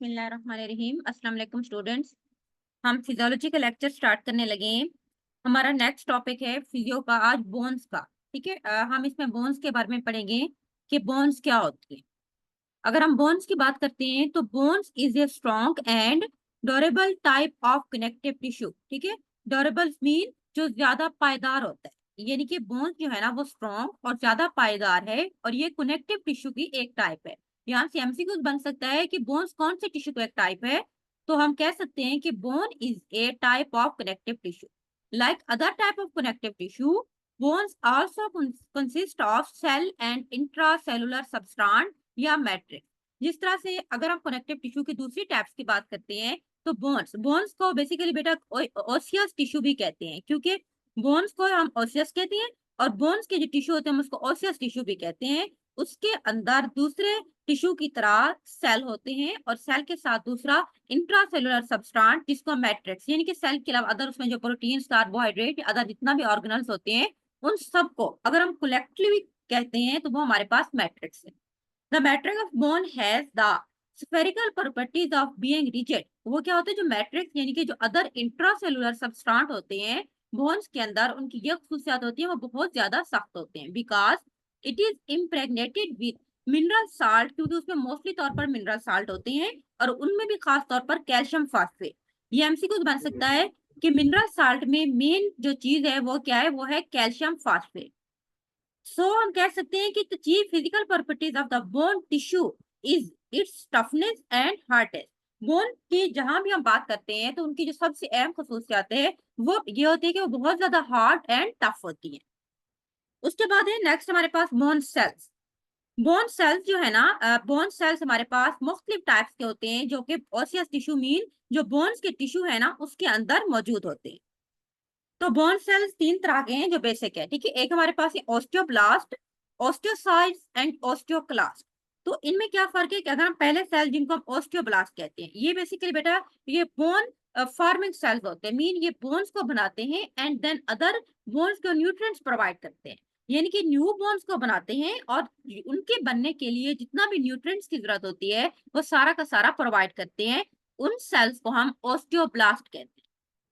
बिस्मिल्लाहिर्रहमानिर्रहीम। अस्सलाम वालेकुम स्टूडेंट्स। हम फिजियोलॉजी का लेक्चर स्टार्ट करने लगे हैं। हमारा नेक्स्ट टॉपिक है फिजियो का, आज बोन्स का। ठीक है, हम इसमें बोन्स के बारे में पढ़ेंगे कि बोन्स क्या होती है। अगर हम बोन्स की बात करते हैं तो bones is a strong and durable type of connective tissue. ठीक है, ड्यूरेबल मीन जो ज्यादा पायदार होता है, यानी कि बोन्स जो है ना वो स्ट्रॉन्ग और ज्यादा पायदार है और ये कनेक्टिव टिश्यू की एक टाइप है। यहाँ से एमसीक्यू बन सकता है कि बोन्स कौन से टिश्यू का एक टाइप है, तो हम कह सकते हैं कि bone is a type of connective tissue. Like other type of connective tissue, bones also consist of cell and intracellular substrate या मैट्रिक्स। जिस तरह से अगर हम कनेक्टिव टिश्यू की दूसरी टाइप्स की बात करते हैं तो बोन्स बोन्स को बेसिकली बेटा ओसियस टिश्यू भी कहते हैं, क्योंकि बोन्स को हम ओसियस कहते हैं और बोन्स के जो टिश्यू होते हैं हम उसको ओसियस टिश्यू भी कहते हैं। उसके अंदर दूसरे टिश्यू की तरह सेल होते हैं और सेल के साथ दूसरा इंट्रासेलुलर सबस्ट्रेट जिसको मैट्रिक्स, यानी कि सेल के अलावा अदर उसमें जो प्रोटीन्स, कार्बोहाइड्रेट या अदर जितना भी ऑर्गेनल्स होते हैं उन सबको अगर हम कलेक्टिवली कहते हैं तो वो हमारे पास मैट्रिक्स है। The matrix of bone has the spherical properties of being rigid। वो क्या होते हैं, जो मैट्रिक्स यानी कि जो अदर इंट्रासेलुलर सबस्ट्रेट होते हैं बोन्स के अंदर, उनकी ये खसूसियात होती है वो बहुत ज्यादा सख्त होते हैं। Because it is impregnated with mineral salt, क्योंकि उसमें मोस्टली तौर पर मिनरल साल्ट होते हैं और उनमें भी खास तौर पर कैल्शियम फास्फेट। ये एमसीक्यू बन सकता है कि मिनरल साल्ट में मेन जो चीज है वो क्या है, वो है कैल्शियम फास्फेट। हम कह सकते हैं कि the chief physical properties of the bone tissue is it's toughness and hardness. Bone की जहां भी हम बात करते हैं तो उनकी जो सबसे अहम खसूसियात है वो ये होती है कि वो बहुत ज्यादा हार्ड एंड टफ होती है। उसके बाद है नेक्स्ट हमारे पास बोन सेल्स। बोन सेल्स जो है ना, बोन सेल्स हमारे पास मुख्तलिफ टाइप्स के होते हैं जो कि ओसियस टिश्यू मीन जो बोन्स के टिश्यू है ना उसके अंदर मौजूद होते हैं। तो बोन सेल्स तीन तरह के हैं जो बेसिक है। ठीक है, एक हमारे पास है ऑस्टियोब्लास्ट, ऑस्टियोसाइट्स एंड ऑस्टियोक्लास्ट। तो इनमें क्या फर्क है कि अगर हम पहले सेल जिनको हम ऑस्टियोब्लास्ट कहते हैं, ये बेसिकली बेटा ये बोन फॉर्मिंग सेल्स होते हैं, मीन ये बोन्स को बनाते हैं एंड देन अदर बोन्स को न्यूट्रिएंट्स प्रोवाइड करते हैं, यानी कि न्यू बोन्स को बनाते हैं और उनके बनने के लिए जितना भी न्यूट्रिएंट्स की जरूरत होती है वो सारा का सारा प्रोवाइड करते हैं। उन सेल्स को हम ऑस्टियोब्लास्ट कहते हैं।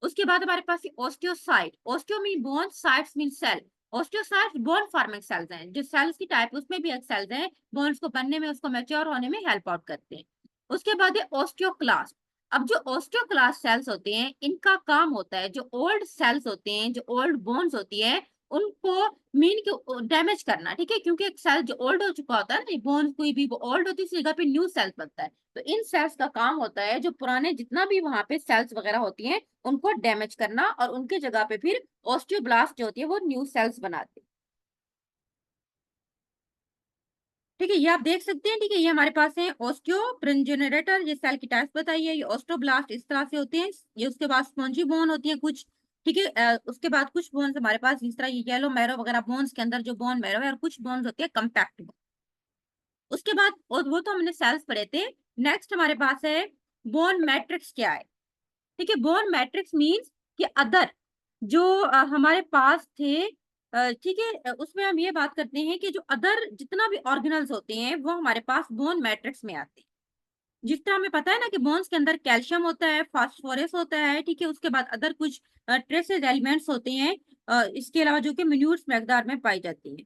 उसके बाद हमारे पास osteocyte, osteo mean bone, sites mean cell. Osteocytes bone forming cells हैं, जो सेल्स की टाइप उसमें भी एक सेल्स हैं, बोन्स को बनने में उसको मैच्योर होने में हेल्प आउट करते हैं। उसके बाद है ऑस्टियोक्लास्ट। अब जो ऑस्टियोक्लास्ट सेल्स होते हैं इनका काम होता है जो ओल्ड सेल्स होते हैं, जो ओल्ड बोन्स होती है उनको मीन के डैमेज करना। ठीक है, क्योंकि एक सेल जो ओल्ड हो चुका होता है ना, बोन कोई भी वो ओल्ड होती है उस जगह पे न्यू सेल्स बनता है। तो इन सेल्स का काम होता है जो पुराने जितना भी वहां पे सेल्स वगैरह होती हैं उनको डैमेज करना और उनके जगह पे फिर ऑस्टियोब्लास्ट जो होती है वो न्यू सेल्स बनाते हैं। ठीक है, ये आप देख सकते हैं। ठीक है, ये हमारे पास है ऑस्टियोप्रोजेनेरेटर, ये सेल की टाइप्स बताइए। ये ऑस्टियोब्लास्ट इस तरह से होते हैं, ये उसके बाद स्पॉन्जी बोन होती है कुछ। ठीक है, उसके बाद कुछ बोन्स हमारे पास जिस तरह ये येलो मैरो वगैरह बोन्स के अंदर जो बोन मैरो है, और कुछ बोन्स होती है कम्पैक्ट बोन। उसके बाद और वो तो हमने सेल्स पढ़े थे। नेक्स्ट हमारे पास है बोन मैट्रिक्स क्या है। ठीक है, बोन मैट्रिक्स मींस कि अदर जो हमारे पास थे, ठीक है, उसमें हम ये बात करते हैं कि जो अदर जितना भी ऑर्गेनल्स होते हैं वो हमारे पास बोन मैट्रिक्स में आते हैं। जिस तरह हमें पता है ना कि बोन्स के अंदर कैल्शियम होता है, फास्फोरस होता है, ठीक है, उसके बाद अदर कुछ ट्रेसेस एलिमेंट्स होते हैं, इसके अलावा जो कि मिन्यूट्स मकदार में पाई जाती है।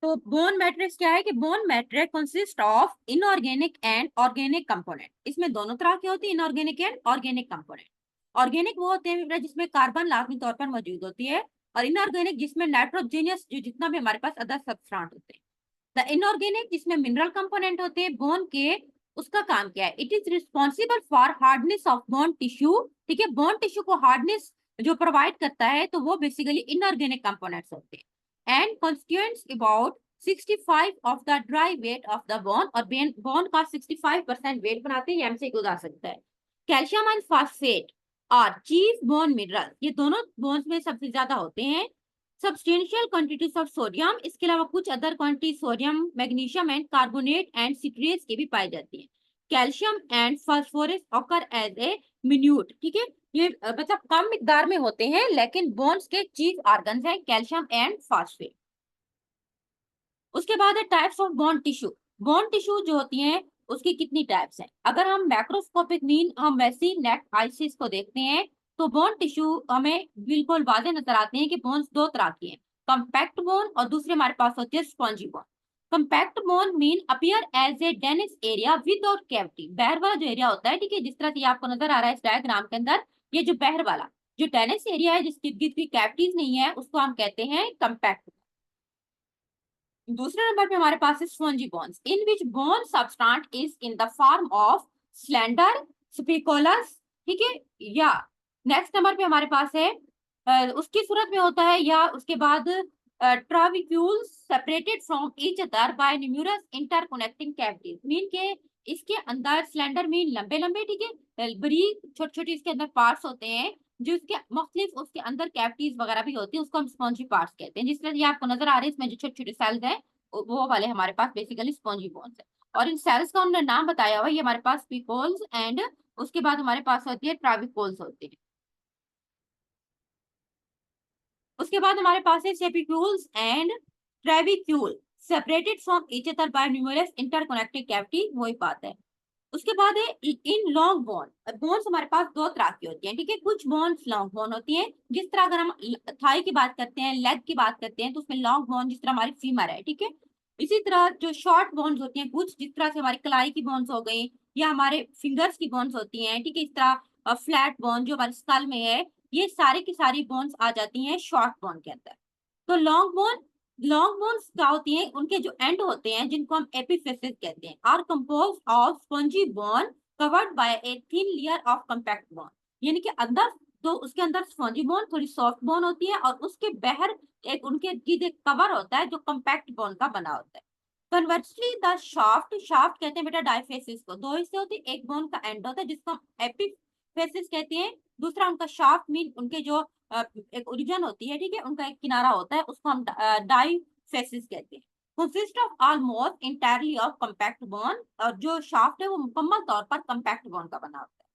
तो बोन मैट्रिक्स क्या है कि bone matrix consist of inorganic and organic component. इसमें दोनों तरह के होते हैं, inorganic and organic component. Organic वो होते हैं बेटा जिसमें कार्बन लाजमी तौर पर मौजूद होती है, और इनऑर्गेनिक जिसमें नाइट्रोजनियस जो जितना भी हमारे पास अदर सबस्ट्रेंट होते हैं। द इनऑर्गेनिक जिसमें मिनरल कंपोनेंट होते हैं बोन के, उसका काम क्या है, it is responsible for hardness of bone tissue. ठीक है, बोन टिश्यू को हार्डनेस जो प्रोवाइड करता है तो वो बेसिकली इनऑर्गेनिक कंपोनेंट्स होते हैं। and constituents about 65 of the dry weight of the bone, और bone का 65% वेट बनाते हैं, एमसी को जा सकता है। कैल्शियम एंड फास्फेट और चीफ बोन मिनरल, ये दोनों बोन्स में सबसे ज्यादा होते हैं। सब्सटेंशियल क्वांटिटीज ऑफ सोडियम, इसके अलावा कुछ other quantity sodium, magnesium and carbonate and citrates की भी पाई जाती है। Calcium and phosphorus occur as a minute, ठीक है, ये मतलब कम मिकदार में होते हैं, लेकिन बोन्स के चीफ ऑर्गन्स हैं कैल्शियम एंड फास्फेट। उसके बाद है types of bone tissue. Bone tissue जो होती हैं उसकी कितनी टाइप्स हैं? अगर हम मैक्रोस्कोपिक मीन हम वैसी नेट आइसिस को देखते हैं तो बोन टिश्यू हमें बिल्कुल वाज़ेह नजर आते हैं कि बोन्स दो तरह की हैं, कंपैक्ट बोन और दूसरे हमारे पास होती है spongy bone. Compact bone mean appear as a dense area without cavity, बहर वाला जो एरिया होता है, ठीक है, जिस तरह से आपको नजर आ रहा है इस डायग्राम के अंदर, ये जो बहर वाला जो डेनिस एरिया है जिसकी कोई कैविटीज नहीं है उसको हम कहते हैं कंपैक्ट। दूसरे नंबर पे हमारे पास है spongy bones in which bone substance is in the form of slender spicules, ठीक है, या नेक्स्ट नंबर पे हमारे पास है उसकी सूरत में होता है, या उसके बाद trabecules separated from each other by numerous interconnecting cavities, mean के इसके अंदर स्लेंडर मीन लंबे लंबे, ठीक है, बारीक छोटे छोटे इसके अंदर पार्ट्स होते हैं जो इसके मुख्तलिफ उसके अंदर कैविटीज वगैरह भी होती है, उसको हम स्पॉन्जी पार्ट्स कहते हैं। जिस तरह ये आपको नजर आ रहे हैं इसमें जो छोटे छोटे सेल्स हैं वो वाले हमारे पास बेसिकली स्पॉन्जी बोन्स है। और इन सेल्स का उन्होंने नाम बताया हुआ है, ये हमारे पास स्पिकोल्स एंड उसके बाद हमारे पास होती है ट्राविकोल्स होते हैं। उसके बाद हमारे पास है spicules and trabecule separated from each other by numerous interconnected cavity, वही बात है। उसके बाद है इन लॉन्ग बोन। बोन्स हमारे पास दो तरह की होती हैं, ठीक है, कुछ बोन्स लॉन्ग बोन होती हैं, जिस तरह अगर हम थाई की बात करते हैं, लेग की बात करते हैं तो उसमें लॉन्ग बोन जिस तरह हमारी फीमर है, ठीक है। इसी तरह जो शॉर्ट बोन्स होती हैं कुछ, जिस तरह से हमारी कलाई की बोन्स हो गई या हमारे फिंगर्स की बोन्स होती हैं, ठीक है, इस तरह फ्लैट बोन जो हमारे स्कल में है, ये सारी की सारी बोन्स आ जाती हैं शॉर्ट बोन के अंदर। तो लॉन्ग बोन्स क्या होती हैं, उनके जो एंड होते हैं जिनको हम एपिफिसिस कहते हैं, are compose of spongy bone covered by a thin layer of compact bone, यानी कि अंदर तो उसके अंदर स्पंजी बोन थोड़ी सॉफ्ट बोन होती है और उसके बाहर एक उनके गिद एक कवर होता है जो कंपैक्ट बोन का बना होता है। कन्वर्सली द शाफ्ट, शाफ्ट कहते हैं बेटा डायफेसिस को, दो हिस्से होते हैं, एक बोन का एंड होता है जिसको हम एपिफेसिस कहते हैं, दूसरा उनका शाफ्ट मीन उनके जो एक ओरिजिन होती है, ठीक है, उनका एक किनारा होता है, उसको हम डाइफेसिस कहते हैं। Consist of almost entirely of compact bone, और जो शाफ्ट है वो मुकम्मल तौर पर कंपैक्ट बोन का बना होता है।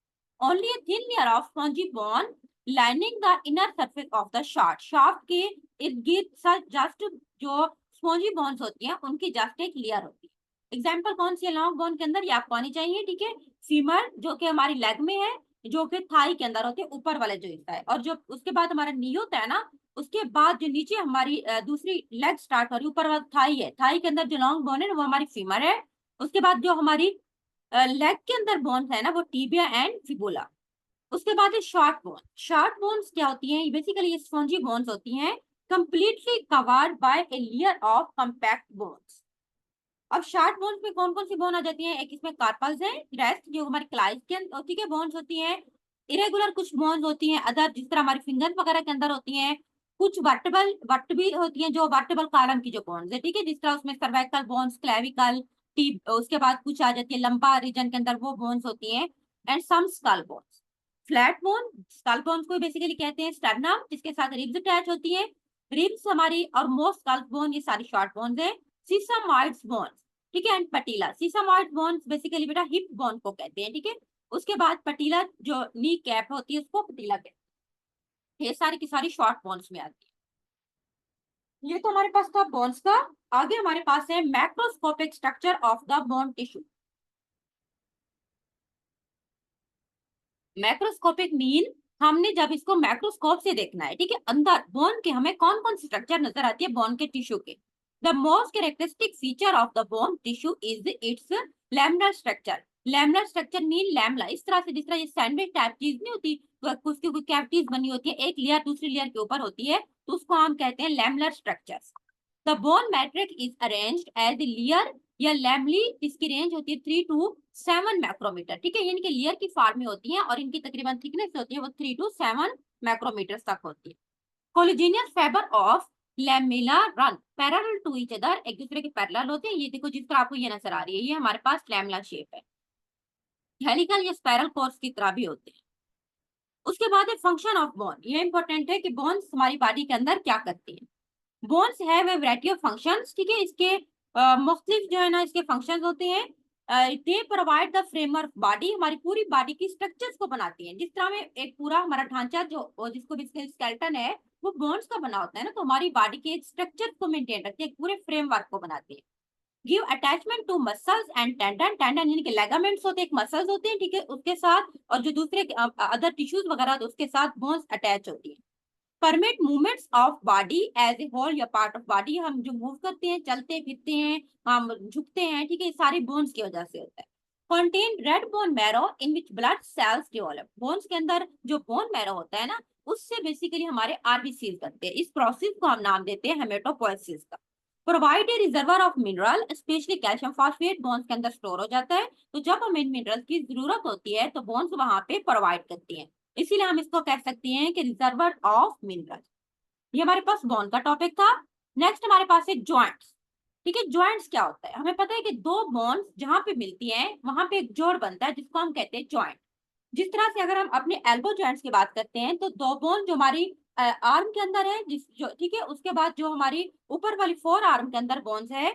Only a thin layer of spongy bone lining the inner surface of the shaft, shaft के इर्द गिर्द सच जस्ट जो स्पॉन्जी बोन्स होती हैं उनकी जस्ट एक लेयर होती है। एग्जांपल कौन सी है लॉन्ग बोन के अंदर, ये आपको आनी चाहिए, ठीक है, फीमर जो कि हमारी लेग में है, जो कि थाई के अंदर होती है, ऊपर वाले जो हिस्सा है, और जो उसके बाद हमारा नी होता है ना, उसके बाद जो नीचे हमारी दूसरी लेग स्टार्ट हो रही है, ऊपर वाला थाई है, थाई के अंदर जो लॉन्ग बोन है वो हमारी फीमर है। उसके बाद जो हमारी लेग के अंदर बोन्स है ना वो टीबिया एंड फिबुला। उसके बाद है शॉर्ट बोन। शॉर्ट बोन्स क्या होती हैं, बेसिकली ये स्पॉन्जी बोन्स होती हैं completely covered by a layer of compact bones. अब शॉर्ट बोन्स में कौन कौन सी बोन आ जाती हैं, एक इसमें कार्पल्स है, रेस्ट जो हमारी क्लाइज के ठीक है बोन्स होती हैं, इरेगुलर कुछ बोन्स होती हैं अदर जिस तरह हमारी फिंगर वगैरह के अंदर होती हैं, कुछ वर्टेबल वर्ट भी होती हैं जो वर्टेबल कॉलम की जो बोन्स है, ठीक है, जिस तरह उसमें सर्वाइकल बोन्स, क्लेविकल, टीप, उसके बाद कुछ आ जाती है लंबा रीजन के अंदर वो बोन्स होती हैं, and some skull bones. Flat bone, skull bones को बेसिकली कहते हैं स्टर्नम, जिसके साथ रिब्स अटैच होती है, रिब्स हमारी और मोस्ट स्कल बोन ये सारी शॉर्ट बोन्स है। सीसामॉइड्स बोन्स, ठीक है, एंड पटीला। सीसामॉइड बोन्स बेसिकली बेटा हिप बोन को कहते हैं, ठीक है, उसके बाद पटीला जो नी कैप होती है उसको पटीला कहते हैं, ये सारी की सारी शॉर्ट बोन्स में आती है। ये तो हमारे पास था बोन्स का। आगे हमारे पास है macroscopic structure of the bone tissue. Macroscopic mean हमने जब इसको मैक्रोस्कोप से देखना है, ठीक है, अंदर बोन के हमें कौन कौन सी स्ट्रक्चर नजर आती है बोन के टिश्यू के। The most characteristic feature of the bone tissue is it's laminar structure. Laminar structure mean lamella, इस तरह से जिस तरह ये सैंडविच टाइप चीज नहीं होती तो उसकी कोई कैविटीज बनी होती है, एक लेयर दूसरी लेयर के ऊपर होती है, तो उसको हम कहते हैं laminar structures. The bone matrix is arranged as layer या लैमली, इसकी रेंज होती है 3 to 7 मैक्रोमीटर, ठीक है, यानी कि लेयर की फॉर्म में होती है और इनकी तकरीबन थिकनेस होती है वो 3 to 7 मैक्रोमीटर तक होती है। Collagenous fibre of lamella run parallel to each other, एक दूसरे के पैरेलल होते हैं, ये देखो जिस तरह आपको ये नजर आ रही है, ये हमारे पास लैमेला शेप है, हेलिकल या स्पाइरल कोर्स की तरह भी होते हैं। उसके बाद है फंक्शन ऑफ बोन, ये इंपॉर्टेंट है कि बोन्स हमारी बॉडी के अंदर क्या करती है। Bones have a variety of functions, ठीक है, इसके मुख्तलिफ जो है ना इसके फंक्शंस होते हैं। They provide the framework body, हमारी पूरी बॉडी की स्ट्रक्चर्स को बनाती है। जिस तरह में एक पूरा हमारा ढांचा जो जिसको स्केलेटन है वो बोन्स का बना होता है ना, तो हमारी बॉडी के स्ट्रक्चर को मेंटेन रखती है, पूरे फ्रेमवर्क को बनाती है। Give attachment to muscles and tendon, tendon यानी कि लेगामेंट्स होते हैं, एक मसल्स होते हैं, ठीक है, उसके साथ, और जो दूसरे अदर टिश्यूज वगैरह तो उसके साथ बोन्स अटैच होती है। Permit movements of body as a whole या पार्ट ऑफ बॉडी, हम जो मूव करते हैं, चलते फिरते हैं, हम झुकते हैं, ठीक है, ये सारे बोन्स की वजह से होता है। Contain red bone marrow in which blood cells develop, bones के अंदर जो बोन मैरो होता है ना, उससे बेसिकली हमारे आरबीसीज बनते हैं। इस प्रोसेस को हम नाम देते हैं हेमेटोपोइसिस का। Provide a reservoir of mineral, specially calcium phosphate bones के अंदर स्टोर हो जाता है, तो जब हमें इन मिनरल की जरूरत होती है तो बोन्स वहां पे प्रोवाइड करती हैं, इसीलिए हम इसको कह सकते हैं कि रिजर्वर ऑफ मिनरल। ये हमारे पास बोन का टॉपिक था। नेक्स्ट हमारे पास है जॉइंट्स। ठीक है, जॉइंट्स क्या होता है, हमें पता है कि दो बोन्स जहां पे मिलती हैं वहां पे एक जोड़ बनता है जिसको हम कहते हैं जॉइंट। जिस तरह से अगर हम अपने एल्बो जॉइंट्स की बात करते हैं तो दो बोन जो हमारी आर्म के अंदर है, जिस जो ठीक है, उसके बाद जो हमारी ऊपर वाली फोर आर्म के अंदर बोन्स है,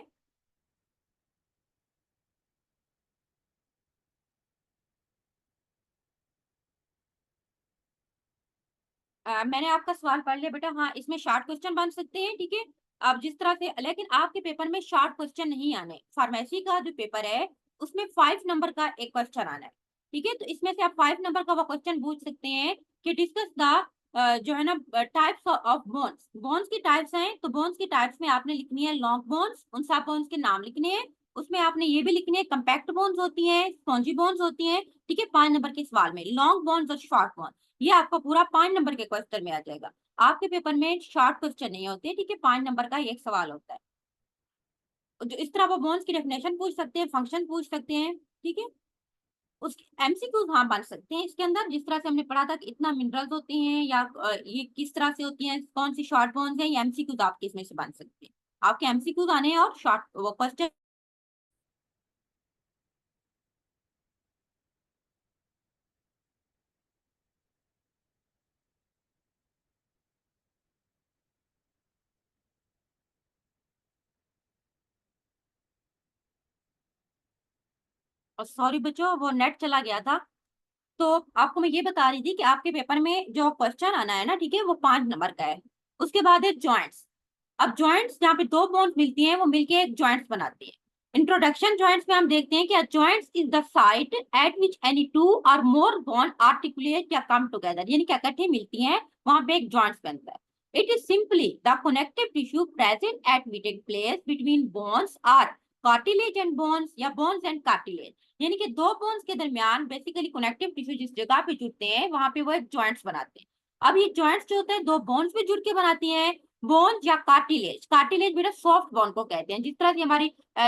मैंने आपका सवाल पढ़ लिया बेटा। हाँ, इसमें शॉर्ट क्वेश्चन बन सकते हैं, ठीक है। अब जिस तरह से, लेकिन आपके पेपर में शॉर्ट क्वेश्चन नहीं आने। फार्मेसी का जो पेपर है उसमें 5 नंबर का एक क्वेश्चन आना है, ठीक है। तो इसमें से आप 5 नंबर का वो क्वेश्चन पूछ सकते हैं कि डिस्कस द जो है ना टाइप्स ऑफ बोन्स। बोन्स की टाइप्स हैं, तो बोन्स की टाइप्स में आपने लिखनी है लॉन्ग बोन्स, उन सब बोन्स के नाम लिखने हैं। उसमें आपने ये भी लिखने हैं कंपैक्ट बोन्स होती हैं, स्पॉन्जी बोन्स होती हैं, ठीक है। 5 नंबर के सवाल में लॉन्ग बोन्स और शॉर्ट बोन्स, ये आपका पूरा 5 नंबर के क्वेश्चन में आ जाएगा। आपके पेपर में शॉर्ट क्वेश्चन नहीं होते, ठीक है, 5 नंबर का एक सवाल होता है। जो इस तरह वो बोन्स की डेफिनेशन पूछ सकते हैं, फंक्शन पूछ सकते हैं, ठीक है। उसके एमसीक्यूज हाँ बन सकते हैं इसके अंदर, जिस तरह से हमने पढ़ा था कि इतना मिनरल्स होते हैं या ये किस तरह से होती हैं, कौन सी शॉर्ट बोन्स हैं, ये एमसीक्यूज आपके इसमें से बन सकते हैं। आपके एमसीक्यूज आने हैं और शॉर्ट वो क्वेश्चन। और सॉरी बच्चों, वो नेट चला गया था। तो आपको मैं ये बता रही थी कि आपके पेपर में जो क्वेश्चन आना है ना, ठीक है, वो 5 नंबर का है। उसके बाद है जॉइंट्स। अब जॉइंट्स जहाँ पे दो बोन्स मिलती हैं वो मिलके एक जॉइंट्स बनाती है। इंट्रोडक्शन जॉइंट्स में हम देखते हैं कि joints is the site eight which any two और मोर बोन आर्टिकुलेट या कम टुगेदर, यानी कि इकट्ठे मिलती हैं, वहां पे एक जॉइंट्स बनता है। It is simply the connective tissue present at meeting place between bones or cartilage and bones या बोन्स एंड कार्टिलेज, यानी कि दो बोन्स के दरमियान बेसिकली कनेक्टिव टिश्यू जिस जगह पे जुड़ते हैं वहां पे वो एक जॉइंट्स बनाते हैं। अब ये जॉइंट्स जो होते हैं दो बोन्स पे जुड़ के बनाती हैं, बोन या कार्टिलेज। कार्टिलेज बेटा सॉफ्ट बोन को कहते हैं। जिस तरह से हमारी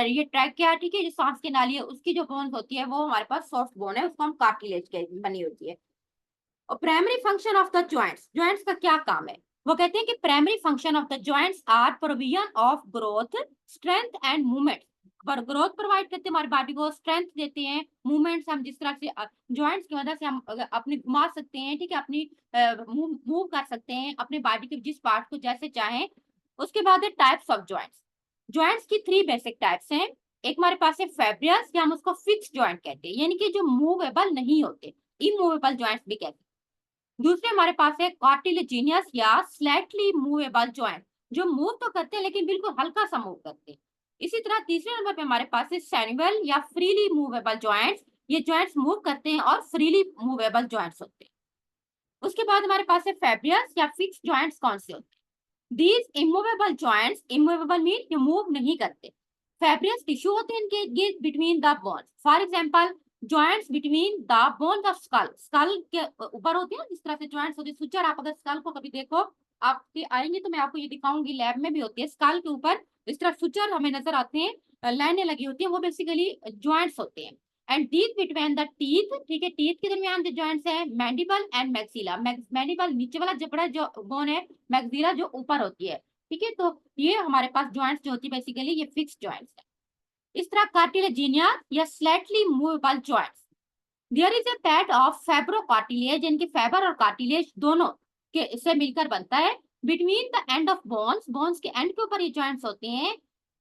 ये ट्रैकिया, ठीक है, जो सांस की नाली है, उसकी जो बोन होती है वो हमारे पास सॉफ्ट बोन है, उसको हम कार्टिलेज के बनी होती है। और primary function of the joints, joints का क्या काम है, वो कहते हैं कि primary function of the joints are provision of growth, strength and movement. पर ग्रोथ प्रोवाइड करते हैं हमारी बॉडी को, स्ट्रेंथ देते हैं, मूवमेंट्स हम जिस तरह से जॉइंट्स की मदद से हम अपनी घुमा सकते हैं, ठीक है, अपनी मूव कर सकते हैं अपने बॉडी के जिस पार्ट को जैसे चाहें। उसके बाद है टाइप्स ऑफ जॉइंट्स। जॉइंट्स की 3 बेसिक टाइप्स हैं। एक हमारे पास है फेब्रियस, या हम उसको फिक्स जॉइंट कहते हैं, यानी कि जो मूवेबल नहीं होते, इमूवेबल जॉइंट्स भी कहते हैं। दूसरे हमारे पास है कार्टिलेजिनियस या स्लाइटली मूवेबल जॉइंट, जो मूव तो करते हैं लेकिन बिल्कुल हल्का सा मूव करते हैं। इसी तरह तीसरे नंबर पे हमारे पास है सैनुअल या फ्रीली मूवेबल जॉइंट्स, ये जॉइंट्स मूव करते हैं और फ्रीली मूवेबल जॉइंट्स होते हैं। उसके बाद हमारे पास है फेब्रियस या फिक्स जॉइंट्स, कौन से होते हैं, these immovable joints, immovable mean ये मूव नहीं करते। फेब्रियस टिश्यू होते हैं इनके between the bones, for example joints between the bones of skull, skull के ऊपर होते हैं जिस तरह से जॉइंट्स होते हैं। सुचर आप अगर स्कल को कभी देखो, आपके आएंगे तो मैं आपको ये दिखाऊंगी, लैब में भी होती है स्कल के ऊपर इस तरह सुचर हमें नजर आते हैं, लाइनें लगी होती हैं, वो बेसिकली जॉइंट्स होते हैं। And teeth between the teeth, ठीक है, टीथ के दरमियान जो जॉइंट्स है मैंडिबल एंड मैक्सिला, मैंडिबल नीचे वाला जबड़ा जो बोन है, मैक्सिला जो ऊपर होती है, ठीक है। तो ये हमारे पास जॉइंट्स जो होती है बेसिकली ये फिक्स जॉइंट्स है। इस तरह कार्टिलेजिनिया या slightly movable joints, there is a pad of fibrocartilage, इनके फाइबर और कार्टिलेज दोनों के से मिलकर बनता है। Between the end of bones, bones के एंड के ऊपर ये जॉइंट्स होते हैं,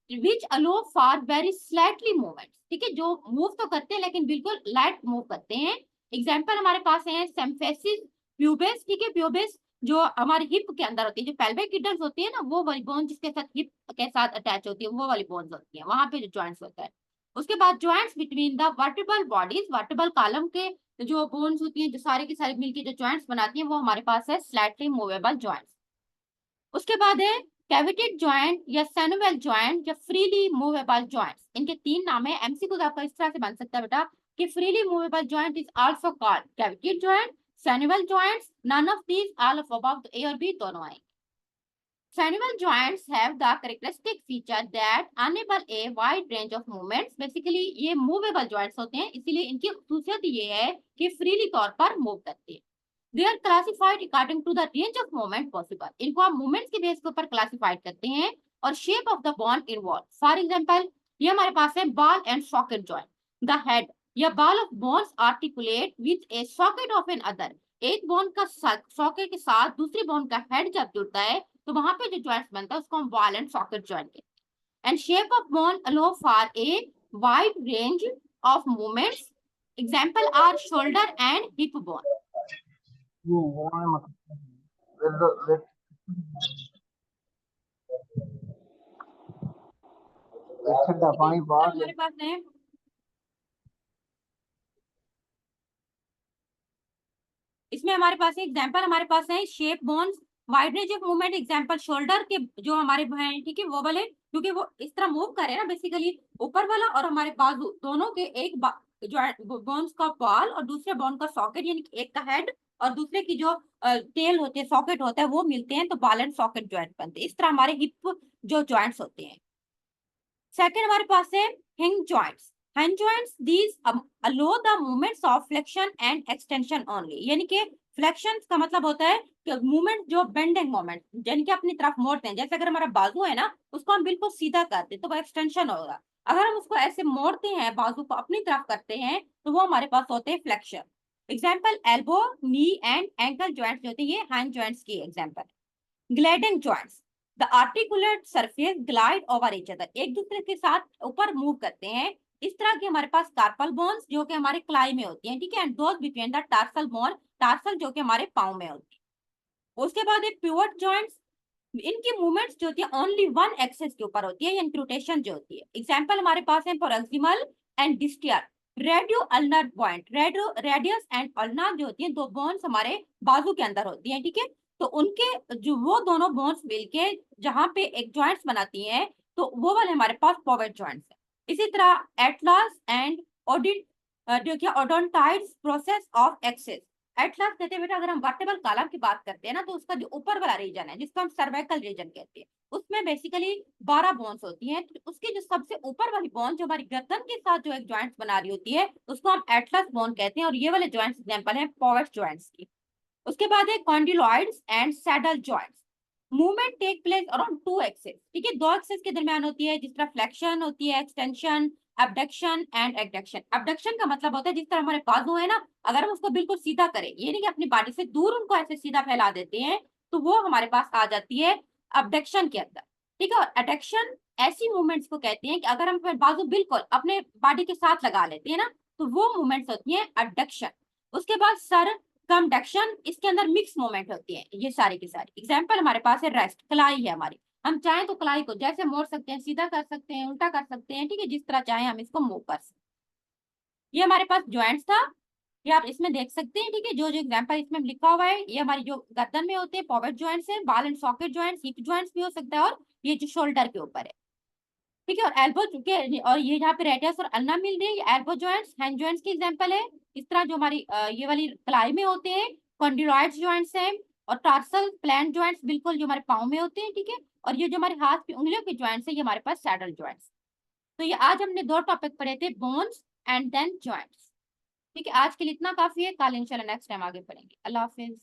विच अलो फॉर वेरी स्लाइटली मूवमेंट, ठीक है, जो मूव तो करते हैं लेकिन बिल्कुल लाइट मूव करते हैं। एग्जाम्पल हमारे पास है सिम्फेसिस प्यूबिस, ठीक है, प्यूबिस जो हमारी हिप के अंदर होती है, जो पेल्विक गिल्डल्स होती है ना, वो वाली बोन जिसके साथ हिप के साथ अटैच होती है, वो वाली बोन्स होती है, वहां पे जो जॉइंट्स होता है। उसके बाद joints between the vertebral bodies, vertebral column के जो बोन्स होती है, जो सारे की सारी मिलकर जो जॉइंट्स बनाती है, वो हमारे पास है स्लाइटली मूवेबल जॉइंट्स। उसके बाद है कैविटेड जॉइंट या सेनुअल जॉइंट या फ्रीली मूवेबल जॉइंट्स। इनके तीन नाम है। एमसीक्यू आपका इस तरह से बन सकता है बेटा कि freely movable joint is also called cavitated joint, synovial joints, none of these, all of above, A और बी दोनों आएंगे। Sanual joints have the characteristic feature that enable a wide range of movements. Basically ये movable joints होते हैं, इसीलिए इनकी खासियत ये है कि फ्रीली तौर पर मूव करते हैं। They are classified according to the range of movement possible. इनको आप मूवमेंट्स के बेस के ऊपर क्लासिफाइड करते हैं और shape of the bone involve. For example ये हमारे पास है ball and socket joint. The head या ball of bones articulate with a socket of an other. एक बोन का सॉकेट के साथ दूसरी बोन का हेड जब जुड़ता है तो वहां पे जो जॉइंट्स बनता है उसको हम बॉल एंड सॉकेट जॉइंट कहते हैं। And shape of bone allow for a wide range of movements. Example are shoulder and hip bone. हमारे पास है इसमें हमारे पास एग्जांपल हमारे पास है shape bones, wide range of movement. Example shoulder के जो हमारे हैं, ठीक है, वो वाले, क्योंकि वो इस तरह मूव करे ना, बेसिकली ऊपर वाला और हमारे बाजू दोनों के एक जो बोन्स का बॉल और दूसरे बोन का सॉकेट, यानी एक का हेड और दूसरे की जो टेल होती है, सॉकेट होता है, वो मिलते हैं तो बॉल एंड सॉकेट ज्वाइंट बनते हैं। इस तरह हमारे हिप जो ज्वाइंट्स होते हैं। सेकंड हमारे पास है hinge joints. Hinge joints these aloe the movements of flexion and extension only, यानी कि फ्लेक्शन का मतलब होता है कि मूवमेंट जो बेंडिंग मूवमेंट, यानी कि अपनी तरफ मोड़ते हैं। जैसे अगर हमारा बाजू है ना, उसको हम बिल्कुल सीधा करते हैं तो वो एक्सटेंशन होगा। अगर हम उसको ऐसे मोड़ते हैं, बाजू को अपनी तरफ करते हैं, तो वो हमारे पास होते हैं flexion. Example elbow, knee and ankle joints जो होते हैं, ये हिंज ज्वाइंट्स की example. Gliding joints the articulate surface glide over each other, एक दूसरे के साथ ऊपर मूव करते हैं। इस तरह के हमारे पास कार्पल बोन्स जो कि हमारे क्लाई में होती हैं, ठीक है, and those between the tarsal bone, tarsal जो कि हमारे पांव में होती है। उसके बाद एक पिवट जॉइंट्स, इनकी मूवमेंट्स जो होती है ओनली वन एक्सेस के ऊपर होती है, यानी रोटेशन जो होती है। एग्जांपल हमारे पास है proximal and distal. Radio ulnar point, radio radius and ulnar जो होती है, दो बोन्स हमारे बाजू के अंदर होती हैं, ठीक है, तो उनके जो वो दोनों बोन्स मिलके जहां पे एक जॉइंट्स बनाती हैं, तो वो वाले हमारे पास पोवेट जॉइंट्स है। इसी तरह एटलस एंड ओडिन जो क्या ओडोंटाइड्स प्रोसेस ऑफ एक्सेस। एटलस कहते हैं बेटा, अगर हम वर्टेबल कॉलम की बात करते हैं ना, तो उसका जो ऊपर वाला रीजन है जिसको हम सर्वाइकल रीजन कहते हैं, उसमें बेसिकली 12 बोन्स होती हैं। तो उसकी जो सबसे ऊपर वाली बोन जो हमारी गर्दन के साथ जो एक जॉइंट्स बना रही होती है, उसको हम एटलस बोन कहते हैं, और ये वाले जॉइंट्स एग्जांपल हैं पोवेट जॉइंट्स की। उसके बाद है condyloids and saddle joints. Movement take place around two axes, ठीक है, दो एक्सेस के दरमियान होती है, जिस तरह फ्लेक्शन होती है, extension, abduction and adduction. abduction का मतलब होता है जिस तरह हमारे बाजू है ना, अगर हम उसको बिल्कुल सीधा करें, ये नहीं कि अपनी बॉडी से दूर उनको ऐसे सीधा फैला देते हैं, तो वो हमारे पास आ जाती है abduction के अंदर, ठीक है। और एडक्शन ऐसी मूवमेंट्स को कहते हैं कि अगर हम बाजू बिल्कुल अपने बॉडी के साथ लगा लेते हैं ना, तो वो मूवमेंट्स होती है abduction। उसके बाद सर कंडक्शन, इसके अंदर मिक्स मूवमेंट होती है, ये सारी की सारी। एग्जाम्पल हमारे पास है रेस्ट, कलाई है हमारी, हम चाहें तो कलाई को जैसे मोड़ सकते हैं, सीधा कर सकते हैं, उल्टा कर सकते हैं, ठीक है, जिस तरह चाहे हम इसको मूव कर सकते हैं। ये हमारे पास ज्वाइंट्स था, ये आप इसमें देख सकते हैं, ठीक है, जो जो एग्जांपल इसमें लिखा हुआ है, ये हमारी जो गर्दन में होते हैं पोवेट जॉइंट्स है, ball and socket joints, hip joints भी हो सकता है, और ये जो शोल्डर के ऊपर है, ठीक है, और एल्बो चुके, और ये यहाँ पे रेडियस और अल्ना मिल रही है, ये एल्बो जॉइंट्स हैंड जॉइंट्स की एग्जांपल है। इस तरह जो हमारी ये वाली कलाई में होते हैं कॉन्डिलॉइड्स जॉइंट्स है, और टार्सल प्लांट जॉइंट्स बिल्कुल जो हमारे पाँव में होते हैं, ठीक है, और ये जो हमारे हाथ की उंगलियों के जॉइंट्स है, ये हमारे पास सैडल जॉइंट्स। तो ये आज हमने दो टॉपिक पढ़े थे, बोन्स एंड देन जॉइंट्स, ठीक है। आज के लिए इतना काफी है, कल इंशाल्लाह नेक्स्ट टाइम आगे पढ़ेंगे। अल्लाह हाफिज।